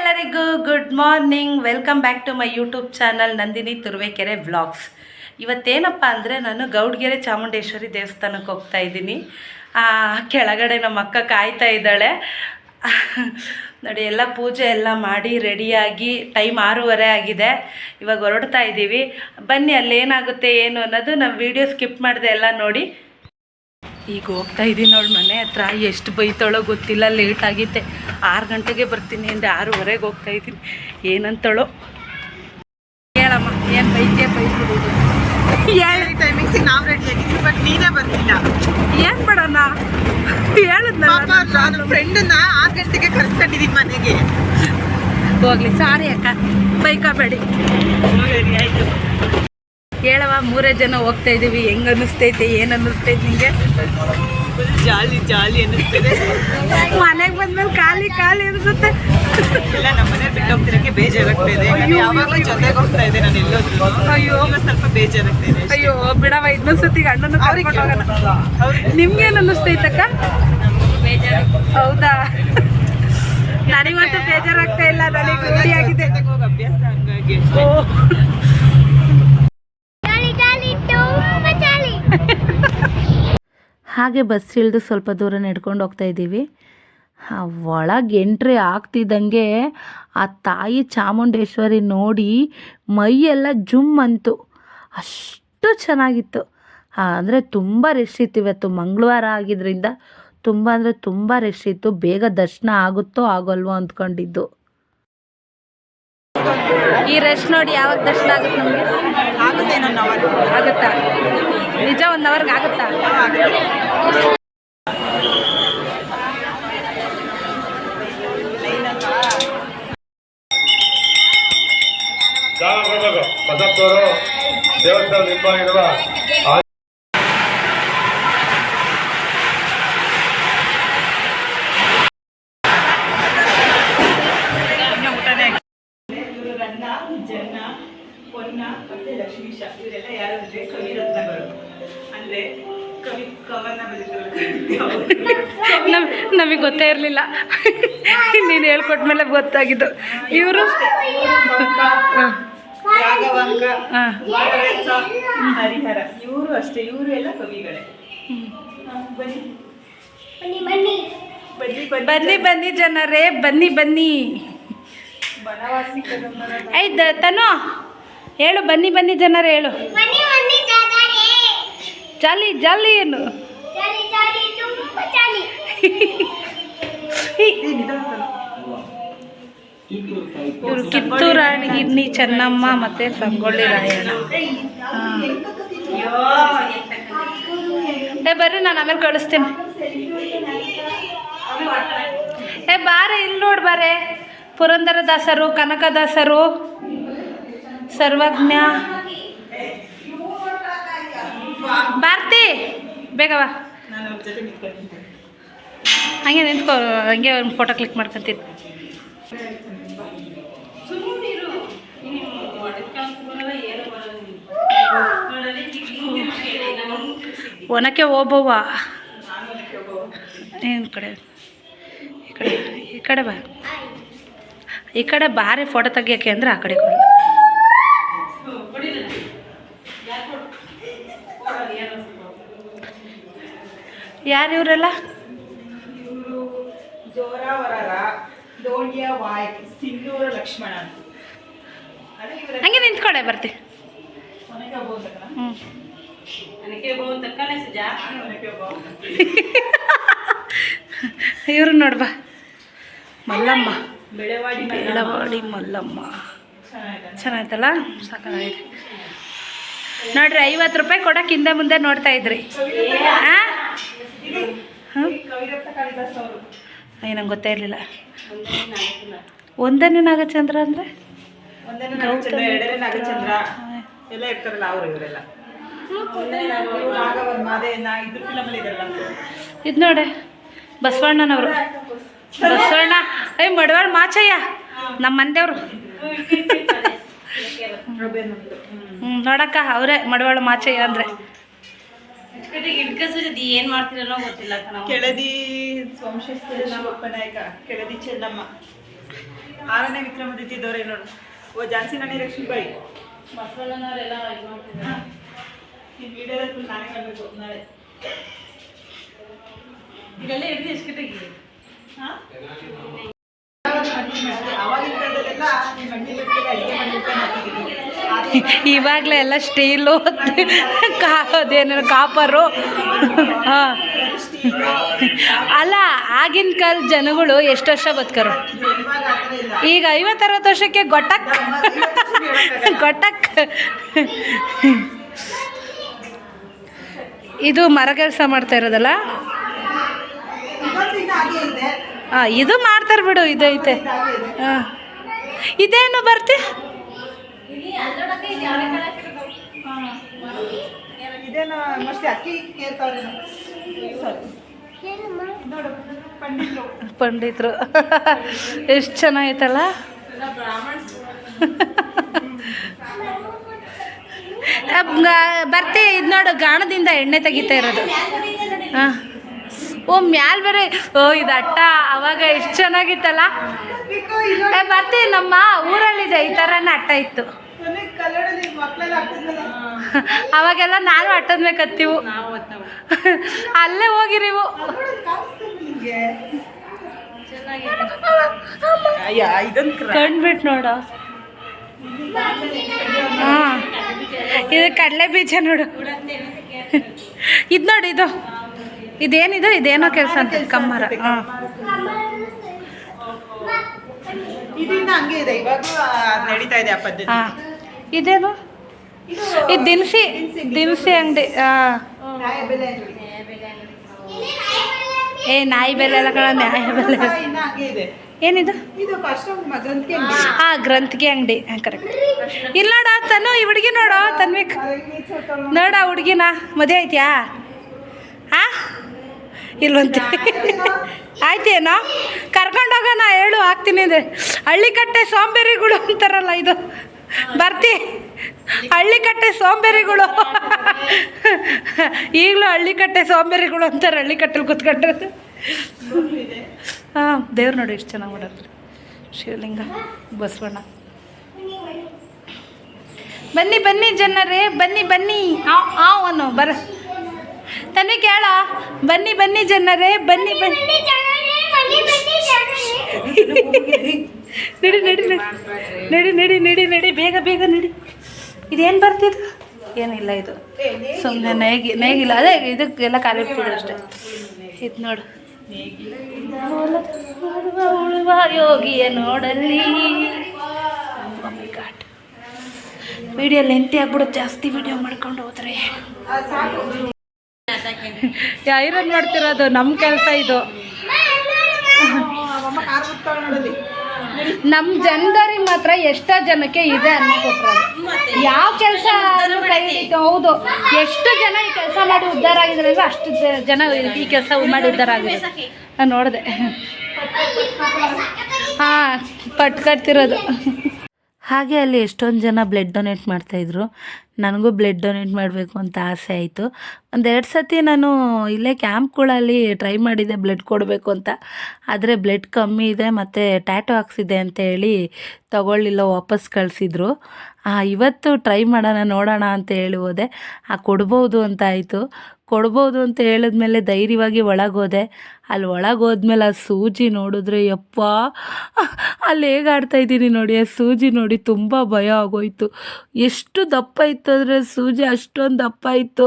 ಎಲ್ಲರಿಗೂ good morning. Welcome back to my YouTube channel Nandini Turuvekere vlogs. ಇವತ್ತೇನಪ್ಪ ಅಂದರೆ ನಾನು ಗೌಡ್ಗೆರೆ ಚಾಮುಂಡೇಶ್ವರಿ ದೇವಸ್ಥಾನಕ್ಕೆ ಹೋಗ್ತಾ ಇದ್ದೀನಿ. ಕೆಳಗಡೆ ನಮ್ಮ ಅಕ್ಕ ಕಾಯ್ತಾ ಇದ್ದಾಳೆ. ನೋಡಿ, ಎಲ್ಲ ಪೂಜೆ ಎಲ್ಲ ಮಾಡಿ ರೆಡಿಯಾಗಿ ಟೈಮ್ 6:30 ಆಗಿದೆ. ಇವಾಗ ಹೊರಡ್ತಾ ಇದ್ದೀವಿ. ಬನ್ನಿ, ಅಲ್ಲೇನಾಗುತ್ತೆ ಏನು ಅನ್ನೋದು ನಮ್ಮ ವಿಡಿಯೋ ಸ್ಕಿಪ್ ಮಾಡಿದೆ ಎಲ್ಲ ನೋಡಿ. ಈಗ ಹೋಗ್ತಾ ಇದ್ದೀನಿ ಅವಳು ಮನೆ ಹತ್ರ. ಎಷ್ಟು ಬೈತಾಳೋ ಗೊತ್ತಿಲ್ಲ, ಲೇಟ್ ಆಗಿತ್ತೆ. 6 ಗಂಟೆಗೆ ಬರ್ತೀನಿ ಅಂದರೆ 6:30ಗೆ ಹೋಗ್ತಾ ಇದ್ದೀನಿ. ಏನಂತಳೋ ಹೇಳಮ್ಮ, ಏನು ಬೈಕೆ ಬೈಬಿಡೋದು. ಹೇಳಿ ಟೈಮಿಂಗ್ಸಿಗೆ ನಾವು ರೆಡಿ ಆಗಿದ್ದೀವಿ, ಬಟ್ ನೀನೇ ಬರ್ತಿಲ್ಲ. ಏನು ಮಾಡೋಣ ಹೇಳಿದ್ನ. ನಾನು ಫ್ರೆಂಡನ್ನ 6 ಗಂಟೆಗೆ ಕರ್ಸ್ಕೊಂಡಿದ್ದೀನಿ ಮನೆಗೆ. ಹೋಗ್ಲಿ, ಸಾರಿ ಅಕ್ಕ, ಬೈಕಬೇಡಿ. ರೆಡಿ ಆಯಿತು. ಹೇಳವ, 3 ಜನ ಹೋಗ್ತಾ ಇದ್ದೀವಿ. ಹೆಂಗೆ ಅನ್ನಿಸ್ತೈತೆ, ಏನು ಅನ್ನಿಸ್ತೈತೆ ನಿಮಗೆ? ಜಾಲಿ ಜಾಲಿ ಅನ್ನಿಸ್ತದೆ. ಮನೆಗೆ ಬಂದ್ಮೇಲೆ ಖಾಲಿ ಖಾಲಿ ಅನಿಸುತ್ತೆ. ಎಲ್ಲ ನಮ್ಮನೆ ಬಿಟ್ಟು ಹೋಗ್ತಿರೋಕ್ಕೆ ಬೇಜಾರಾಗ್ತಾ ಇದೆ. ಯಾವಾಗಲೂ ಜೊತೆಗೆ ಹೋಗ್ತಾ ಇದೆ ನಾನು ಎಲ್ಲೋದ್ರು. ಅಯ್ಯೋ, ಸ್ವಲ್ಪ ಬೇಜಾರಾಗ್ತಾ ಇದೆ. ಅಯ್ಯೋ ಬಿಡವ, ಇನ್ನೊಂದು ಸತಿ ಅಣ್ಣನ ಕರ್ಕೊಂಡು ಹೋಗೋಣ. ನಿಮ್ಗೇನು ಅನ್ನಿಸ್ತೈತಕ್ಕ? ಹೌದಾ? ನನಗಂತೂ ಬೇಜಾರಾಗ್ತಾ ಇಲ್ಲ, ನನಗೆ ರೂಢಿ ಆಗಿದೆ. ಅಭ್ಯಾಸ ಹಂಗಾಗಿ. ಹಾಗೆ ಬಸ್ ಇಳಿದು ಸ್ವಲ್ಪ ದೂರ ನಡ್ಕೊಂಡು ಹೋಗ್ತಾ ಇದ್ದೀವಿ. ಒಳಗೆ ಎಂಟ್ರಿ ಆಗ್ತಿದ್ದಂಗೆ ಆ ತಾಯಿ ಚಾಮುಂಡೇಶ್ವರಿ ನೋಡಿ ಮೈಯೆಲ್ಲ ಜುಮ್ ಅಂತು. ಅಷ್ಟು ಚೆನ್ನಾಗಿತ್ತು. ಅಂದರೆ ತುಂಬ ರಶ್ ಇತ್ತು. ಇವತ್ತು ಮಂಗಳವಾರ ಆಗಿದ್ದರಿಂದ ತುಂಬ ಅಂದರೆ ತುಂಬ ರಶ್ ಇತ್ತು. ಬೇಗ ದರ್ಶನ ಆಗುತ್ತೋ ಆಗೋಲ್ವೋ ಅಂದ್ಕೊಂಡಿದ್ದು. ಈ ರಶ್ ನೋಡಿ ಯಾವಾಗ ದರ್ಶನ ಆಗುತ್ತೆ ನಮಗೆ? ಆಗುತ್ತೆ, ನನ್ನ ಆಗುತ್ತಾ? ನಿಜ 1 ಅವರ್ಗೆ ಆಗುತ್ತಾ? ದೇವಸ್ಥಾನ ನಿರ್ಮಾಣ ಇರುವ ಜನ ಪೊನ್ನ ಮತ್ತೆ ಲಕ್ಷ್ಮೀಶ ಇವರೆಲ್ಲ ಯಾರಂದ್ರೆ ಕವಿರತ್ನಗಳು. ಅಂದ್ರೆ ಕವಿ ಕವನ ನಮಗೆ ಗೊತ್ತೇ ಇರಲಿಲ್ಲ. ನೀನು ಹೇಳ್ಕೊಟ್ಮೇಲೆ ಗೊತ್ತಾಗಿದ್ದು. ಇವರು ರಾಘವಾಂಕ, ಹರಿಹರ, ಇವರು ಅಷ್ಟೇ. ಇವರು ಎಲ್ಲ ಕವಿಗಳೇ. ಬನ್ನಿ ಬನ್ನಿ ಜನರೇ, ಬನ್ನಿ ಬನ್ನಿ. ಐದು ತನು ಹೇಳು, ಬನ್ನಿ ಬನ್ನಿ ಜನರೇ ಹೇಳು. ಜಾಲಿ ಜಾಲಿ ಏನು? ಇವರು ಕಿತ್ತೂರು ರಾಣಿ ಗಿಡ್ನಿ ಚೆನ್ನಮ್ಮ ಮತ್ತು ಸಂಗೊಳ್ಳಿ ರಾಯಣ್ಣ. ಬರ್ರಿ, ನಾನು ಆಮೇಲೆ ಕಳಿಸ್ತೀನಿ. ಬಾರೆ, ಇಲ್ಲಿ ನೋಡಿ ಬಾರೆ. ಪುರಂದರದಾಸರು, ಕನಕದಾಸರು, ಸರ್ವಜ್ಞ. ಭಾರತಿ, ಬೇಗವಾ. ಹಂಗೆ ನಿಂತ್ಕೋ, ಹಂಗೆ ಒಂದು ಫೋಟೋ ಕ್ಲಿಕ್ ಮಾಡ್ಕೊಂತೀನಿ. ಒನಕ್ಕೆ ಹೋಗ್ಬವ್ವ. ಏನು ಕಡೆ ಈ ಕಡೆ ಈ ಕಡೆ ಬಾ. ಈ ಕಡೆ ಬಾರಿ ಫೋಟೋ ತೆಗಿಯೋಕ್ಕೆ ಅಂದರೆ ಆ ಕಡೆ ಕೊಡು. ಯಾರು ಇವರೆಲ್ಲ? ಇವರು ಜೋರಾವರರ, ದೋಣಿಯ ವಾಯ್, ಸಿಂಧೂರ ಲಕ್ಷ್ಮಣ. ಹಂಗೆ ನಿಂತ್ಕೊಡೆ ಬರ್ತಿ. ಇವರು ನೋಡ್ಬಾ, ಮಲ್ಲಮ್ಮ, ಬೆಳವಾಡಿ ಮಲ್ಲಮ್ಮ. ಚೆನ್ನಾಯ್ತಲ್ಲ, ಸಾಕಾಗಿದೆ ನೋಡ್ರಿ. 50 ರೂಪಾಯಿ ಕೊಡೋಕೆ ಹಿಂದೆ ಮುಂದೆ ನೋಡ್ತಾ ಇದ್ರಿ. ನಂಗೆ ಗೊತ್ತೇ ಇರಲಿಲ್ಲ. ಒಂದನೇ ನಾಗಚಂದ್ರ ಅಂದರೆ ಎಲ್ಲ ಇರ್ತಾರಲ್ಲ ಅವರು, ಇವರೆಲ್ಲ ಇದು ನೋಡಿ, ಬಸವಣ್ಣನವರು. ಬಸವಣ್ಣ, ಮಡವಾಳ ಮಾಚಯ್ಯ, ನಮ್ಮ ಮಂದೇವ್ರು. ನೋಡಕ್ಕ, ಅವರೇ ಮಡವಾಳ ಮಾಚಯ್ಯ ಅಂದರೆ. ಏನು ಮಾಡ್ತೀರೋ ಗೊತ್ತಿಲ್ಲ. ಕೆಳದಿ ವಂಶಸ್ಥರ ನಾಯಕ ಕೆಳದಿ ಚೆನ್ನಮ್ಮ. 6ನೇ ವಿಕ್ರಮಾದಿತ್ಯ ದೊರೆ ನೋಡು. ಓ ಝಾನ್ಸಿ ರಾಣಿ ಲಕ್ಷ್ಮೀಬಾಯಿ. ಮಕ್ಕಳನ್ನವರೆಲ್ಲ ಇದು ಮಾಡ್ತಿದ್ದಾರೆ. ಈ ವಿಡಿಯೋದಲ್ಲಿ ಫುಲ್ ನಾನೇ ಮಾಡಬೇಕು ನಾಳೆ. ಇದೆಲ್ಲ ಹಿಡಿದು ಎಷ್ಟು ಗಂಟೆಗೆ? ಹಾಂ ಅವಾಗಿನ ಕಾಲದಲ್ಲೆಲ್ಲ ಈ ಮಣ್ಣಿ ಲಕ್ಕಲ್ಲಿ ಅಡುಗೆ ಮಾಡಿರ್ತಾನೆ. ಇವಾಗಲೇ ಎಲ್ಲ ಸ್ಟೀಲು ಅದೇನೋ ಕಾಪರು. ಹಾಂ ಅಲ್ಲ, ಆಗಿನ ಕಾಲದ ಜನಗಳು ಎಷ್ಟು ವರ್ಷ ಬದುಕರು. ಈಗ 50-60 ವರ್ಷಕ್ಕೆ ಗೊಟ್ಟಕ್ ಇದು ಮರ ಕೆಲಸ ಮಾಡ್ತಾ ಇರೋದಲ್ಲ. ಹಾಂ ಇದು ಮಾಡ್ತಾರೆ ಬಿಡು, ಇದೈತೆ. ಹಾಂ ಇದೇನು ಬರ್ತಿ ಇದೇನು ಮಸ್ತಿ ಅಕ್ಕಿ ಕೇಳ್ತಾವ್ರೆ ನೋಡು ಪಂಡಿತರು. ಎಷ್ಟು ಚೆನ್ನಾಗೈತಲ್ಲ. ಬರ್ತಿ ಇದು ನೋಡು, ಗಾಣದಿಂದ ಎಣ್ಣೆ ತೆಗಿತಾ ಇರೋದು. ಹಾಂ ಓ ಮ್ಯಾಲ್ ಬೇರೆ. ಓ ಇದು ಅಟ್ಟ ಅವಾಗ ಎಷ್ಟು ಚೆನ್ನಾಗಿತ್ತಲ್ಲ. ಬರ್ತಿ ನಮ್ಮ ಊರಲ್ಲಿದೆ ಈ ಥರನೇ ಅಟ್ಟ ಇತ್ತು. ಅವಾಗೆಲ್ಲ ನಾನು ಅಟ್ಟದ ಮೇಲೆ ಕತ್ತೀವು. ಅಲ್ಲೇ ಹೋಗಿರಿವು. ಕಂಡ್ಬಿಟ್ಟು ನೋಡು. ಹಾಂ ಇದು ಕಡಲೆ ಬೀಜ ನೋಡು. ಇದು ನೋಡಿ, ಇದೇನಿದು, ಇದೇನೋ ಕೆಲಸ ಅಂತ ಕಮ್ಮರ. ಹಾಂ ಇದನ್ನ ಹಂಗೆ ಇದೆ, ಇವಾಗ ನಡೀತಾ ಇದೆ ಆ ಪದ್ಧತಿ. ಹಾಂ ಇದೇನು, ಇದು ದಿನಸಿ ಅಂಗಡಿ. ಹಾಂ ಏ ನಾಯಿ ಬೆಲೆ ಎಲ್ಲ ಕಣ, ನ್ಯಾಯ ಬೆಲೆ. ಏನಿದು? ಹಾಂ ಗ್ರಂಥಿಗೆ ಅಂಗಡಿ. ಕರೆಕ್ಟ್. ಇಲ್ಲ ನೋಡ ತನು, ಈ ಹುಡುಗಿ ನೋಡು, ತನ್ವಿಕ್ ನೋಡ ಹುಡುಗಿನ ಮದುವೆ ಐತಿಯಾ? ಹಾಂ ಇಲ್ವಂತೆ. ಆಯ್ತೇನೋ ಕರ್ಕೊಂಡೋಗೋಣ, ಹೇಳು ಹಾಕ್ತೀನಿ ಅಂದರೆ. ಹಳ್ಳಿಕಟ್ಟೆ ಸೋಂಬೇರಿಗಳು ಅಂತಾರಲ್ಲ, ಇದು ಬರ್ತಿ. ಹಳ್ಳಿಕಟ್ಟೆ ಸೋಂಬೇರಿಗಳು ಈಗಲೂ ಹಳ್ಳಿಕಟ್ಟೆ ಸೋಂಬೇರಿಗಳು ಅಂತಾರೆ. ಹಳ್ಳಿಕಟ್ಟೆಲಿ ಕೂತ್ಕೊಂಡ್ರೆ. ಹಾಂ ದೇವ್ರು ನೋಡಿ ಎಷ್ಟು ಚೆನ್ನಾಗಿ ಮಾಡೋದು. ಶಿವಲಿಂಗ, ಬಸವಣ್ಣ. ಬನ್ನಿ ಬನ್ನಿ ಜನರೇ, ಬನ್ನಿ ಬನ್ನಿ. ಹಾಂ ಅನ್ನೋ ಬರ ತನ್ವಿ ಕೇಳ. ಬನ್ನಿ ಬನ್ನಿ ಜನರೇ, ಬನ್ನಿ ಬನ್ನಿ. ನಡಿ ನಡಿ ನಡಿ ನಡಿ ನಡಿ ನಡಿ ಬೇಗ ಬೇಗ ನಡಿ. ಇದೇನು ಬರ್ತಿದ್ದು? ಏನಿಲ್ಲ, ಇದು ಸುಮ್ಮನೆ ನೇಗಿಲ್ಲ. ಅದೇ ಇದಕ್ಕೆಲ್ಲ ಖಾಲಿ ಇಟ್ಟಿದ್ರು ಅಷ್ಟೇ. ಇದು ನೋಡು, ಉಳುವ ಯೋಗಿಯ ನೋಡಲ್ಲಿ. ಘಾಟ್ ವಿಡಿಯೋ ಲೆಂತಿ ಆಗ್ಬಿಡುತ್ತೆ ಜಾಸ್ತಿ ವಿಡಿಯೋ ಮಾಡ್ಕೊಂಡು ಹೋದ್ರೆ. ಐರನ್ ಮಾಡ್ತಿರೋದು ನಮ್ಮ ಕೆಲಸ ಇದು. ನಮ್ಮ ಜನದವ್ರಿಗೆ ಮಾತ್ರ ಎಷ್ಟೋ ಜನಕ್ಕೆ ಇದೆ ಅನ್ನೋಕೊಟ್ರೋದು. ಯಾವ ಕೆಲಸ ಕೈ ಹಿಡಿತು. ಹೌದು, ಎಷ್ಟು ಜನ ಈ ಕೆಲಸ ಮಾಡಿ ಉದ್ಧಾರ ಆಗಿದ್ದಾರೆ ಅಂದರೆ ಅಷ್ಟು ಜನ ಈ ಕೆಲಸ ಮಾಡಿ ಉದ್ಧಾರ ಆಗಿದೆ. ನಾನು ನೋಡಿದೆ. ಹಾಂ ಪಟ್ಟು ಕಟ್ತಿರೋದು. ಹಾಗೆ ಅಲ್ಲಿ ಎಷ್ಟೊಂದು ಜನ ಬ್ಲಡ್ ಡೊನೇಟ್ ಮಾಡ್ತಾಯಿದ್ರು. ನನಗೂ ಬ್ಲಡ್ ಡೊನೇಟ್ ಮಾಡಬೇಕು ಅಂತ ಆಸೆ ಆಯಿತು. 1-2 ಸತಿ ನಾನು ಇಲ್ಲೇ ಕ್ಯಾಂಪ್ಗಳಲ್ಲಿ ಟ್ರೈ ಮಾಡಿದ್ದೆ ಬ್ಲಡ್ ಕೊಡಬೇಕು ಅಂತ. ಆದರೆ ಬ್ಲಡ್ ಕಮ್ಮಿ ಇದೆ ಮತ್ತು ಟ್ಯಾಟೋ ಹಾಕ್ಸಿದೆ ಅಂತೇಳಿ ತಗೊಳ್ಳಿಲ್ಲ, ವಾಪಸ್ ಕಳಿಸಿದ್ರು. ಇವತ್ತು ಟ್ರೈ ಮಾಡೋಣ, ನೋಡೋಣ ಅಂತ ಹೇಳಿ ಹೋದೆ. ಕೊಡ್ಬೋದು ಅಂತ ಆಯಿತು. ಕೊಡ್ಬೋದು ಅಂತ ಹೇಳಿದ್ಮೇಲೆ ಧೈರ್ಯವಾಗಿ ಒಳಗೋದೆ. ಅಲ್ಲಿ ಒಳಗೋದ್ಮೇಲೆ ಆ ಸೂಜಿ ನೋಡಿದ್ರೆ ಯಪ್ಪ, ಅಲ್ಲಿ ಹೇಗೆ ಆಡ್ತಾಯಿದ್ದೀನಿ ನೋಡಿ, ಆ ಸೂಜಿ ನೋಡಿ ತುಂಬ ಭಯ ಆಗೋಯ್ತು. ಎಷ್ಟು ದಪ್ಪ ಇತ್ತು ಅಂದರೆ ಸೂಜಿ ಅಷ್ಟೊಂದು ದಪ್ಪ ಇತ್ತು.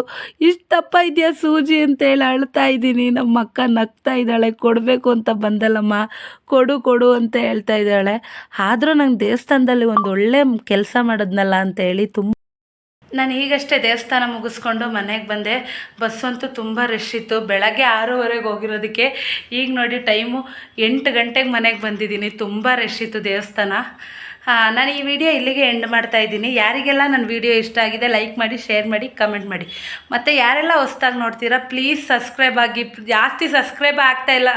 ಇಷ್ಟು ದಪ್ಪ ಇದೆಯಾ ಸೂಜಿ ಅಂತೇಳಿ ಅಳ್ತಾ ಇದ್ದೀನಿ. ನಮ್ಮ ಅಕ್ಕ ನಗ್ತಾ ಇದ್ದಾಳೆ. ಕೊಡಬೇಕು ಅಂತ ಬಂದಲ್ಲಮ್ಮ, ಕೊಡು ಕೊಡು ಅಂತ ಹೇಳ್ತಾ ಇದ್ದಾಳೆ. ಆದರೂ ನಂಗೆ ದೇವಸ್ಥಾನದಲ್ಲಿ ಒಂದು ಒಳ್ಳೆ ಕೆಲಸ ಮಾಡಿದ್ನಲ್ಲ ಅಂತೇಳಿ ತುಂಬ. ನಾನು ಈಗಷ್ಟೇ ದೇವಸ್ಥಾನ ಮುಗಿಸ್ಕೊಂಡು ಮನೆಗೆ ಬಂದೆ. ಬಸ್ಸಂತೂ ತುಂಬ ರಶ್ ಇತ್ತು. ಬೆಳಗ್ಗೆ 6:30 ಹೋಗಿರೋದಕ್ಕೆ ಈಗ ನೋಡಿ ಟೈಮು 8 ಗಂಟೆಗೆ ಮನೆಗೆ ಬಂದಿದ್ದೀನಿ. ತುಂಬ ರಶ್ ಇತ್ತು ದೇವಸ್ಥಾನ. ನಾನು ಈ ವಿಡಿಯೋ ಇಲ್ಲಿಗೆ ಎಂಡ್ ಮಾಡ್ತಾಯಿದ್ದೀನಿ. ಯಾರಿಗೆಲ್ಲ ನನ್ನ ವಿಡಿಯೋ ಇಷ್ಟ ಆಗಿದೆ ಲೈಕ್ ಮಾಡಿ, ಶೇರ್ ಮಾಡಿ, ಕಮೆಂಟ್ ಮಾಡಿ. ಮತ್ತು ಯಾರೆಲ್ಲ ಹೊಸ್ದಾಗಿ ನೋಡ್ತೀರಾ ಪ್ಲೀಸ್ ಸಬ್ಸ್ಕ್ರೈಬ್ ಆಗಿ. ಜಾಸ್ತಿ ಸಬ್ಸ್ಕ್ರೈಬ್ ಆಗ್ತಾಯಿಲ್ಲ.